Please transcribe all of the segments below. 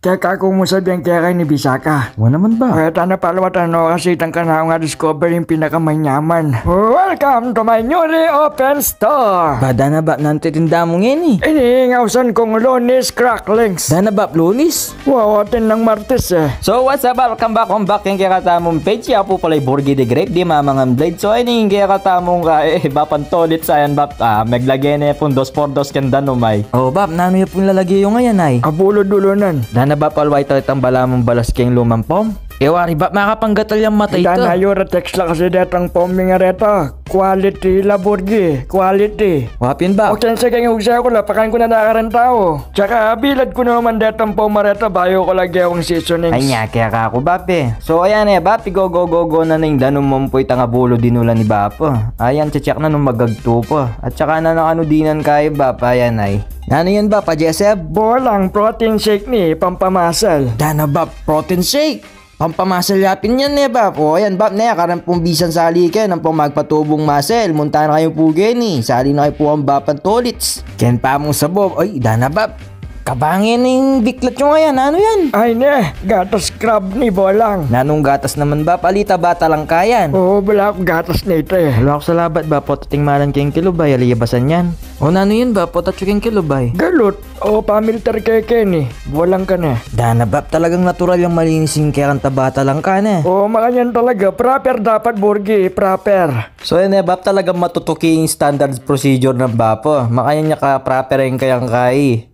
Kaya kako mo sabihin kaya kayo ni Bisaka. Wa naman ba? Kaya tana palawatan no kasi itang ka nga discover yung pinakamanyaman. Welcome to my newly open store. Bada na ba nantitinda mo ngayon Iningawsan kong Lunis Cracklings. Dana ba Lunis? Wow, atin ng Martes So what's up? Welcome back yung kaya katamong page. Siya po pala Borgi the Great. Di mamang blade. So ayun yung kaya katamong bapan tolit sayan bap. Maglagay na yung 2x2 kanda numay. Oh bap, nano yung pong lalagay yung ngayon ay? Abulo-dulunan. Dana ba palway talit ang balamong balas keng lumampom? Ewari ba makapanggatal yung matay ito? Dana yung text lang kasi detang poming nga reto. Quality Laborgi. Quality. Wapin ba? Okay, sige yung hugsa ko lapakan ko na nakaran tao. Tsaka bilad ko naman detang pomareto bayo ko lagi akong seasonings. Ay nga, kaya ka ako bape. So ayan bape, go na ning danong mompoy tanga bulo dinula ni bapo. Ayan, check na nung magagto po. At saka na ng dinan kayo bape, ayan ay. Ano yan ba, Jesep? Bolang protein shake ni pampamasal. Dana ba, protein shake? Pampamasal yapin yan bap. O ayan bap na karan pong bisan sali kayo ng magpatubong masel. Munta na kayo po gani. Sali na kayo po ang bapan tolits. Ken pa mong sabob. Ay, dana bap. Kabangin yung biklat nyo ngayon. Ano yan? Ay ne, gatas crab ni Bolang. Nanong gatas naman ba? Palita bata lang kayan. Oo, wala akong gatas na ito Wala ako sa labat ba? Potating malan kayong kilubay. Aliyabasan yan. O nano yun ba? Potating kayong kilubay. Galut. O pamilter keke ni. Bolang ka na. Dana bap, talagang natural yung malinis yung kaya kanta bata lang ka na. Oo, makanyan talaga. Proper dapat, Borgi. Proper. So yun bap, talagang matutuki yung standard procedure ng bapo. Makanyan niya ka proper yung kayang kai.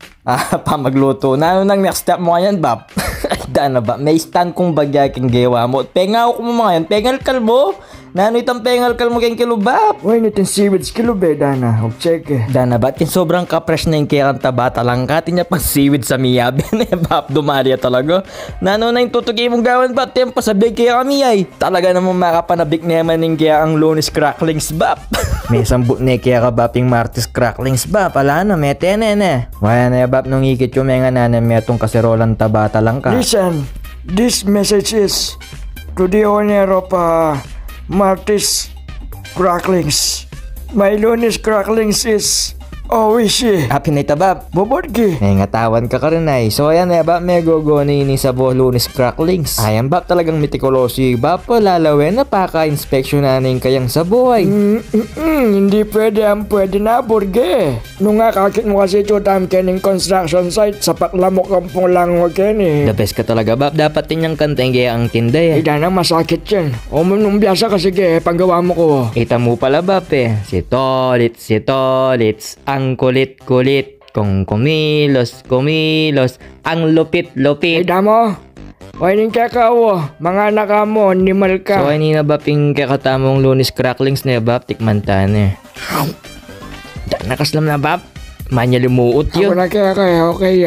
Pamagluto. Nano nang next step mo ngayon, bap? Dana ba? May stand kong bagya king gawa mo. Pengaw ko mo ngayon. Pengal kalmo. Nano itang pengal kalmo keng kilubap. Uy, nitin seaweeds kilube, Dana. Huwag check Dana ba? Kin sobrang kapres na yung kaya kanta bata lang ka. Tinya pang seaweed sa miyab. Bap, dumalia talaga. Nano na yung tutugi mong gawan, bap? Tempa sabig kaya kami ay. Talaga namang makapanabik naman yung kaya ang Lunis Cracklings, bap. May sambut na kaya ka baping Martes Cracklings, bap. Pala na, may tenen Wala na bap nung ikit yung mga nanan metong kaserolan tabata lang ka. Listen, this message is to the owner of Martes Cracklings. My Lunis Cracklings is always Happy na itabab. Boborgi. Ngatawan ka rin ay. So ayan bap, may gogoni ni sa Lunis Cracklings. Ayan bap, talagang mitikulosi bap. Lalawin na paka-inspeksyon na ning kayang sa buhay. Hindi pwede na, Borgi. Nung nga kakit mo kasi chutam kening construction site sa paklamok kampong lang huwag The best ka talaga bap. Dapat din yung kanteng kaya ang tinday. Ida na masakit yan. O nung biyasa kasi panggawa mo ko. Ita mo pala bap Si Tolits. Ang kulit-kulit. Kung kumilos, ang lupit-lupit. Ida mo? O ining kakawo, mga anak mo, animal ka. So ay na ba ping kakatamong Lunis Cracklings na bap, tikman tane. Nakaslam na bap, manya lumuot yun. Ako na kaya okay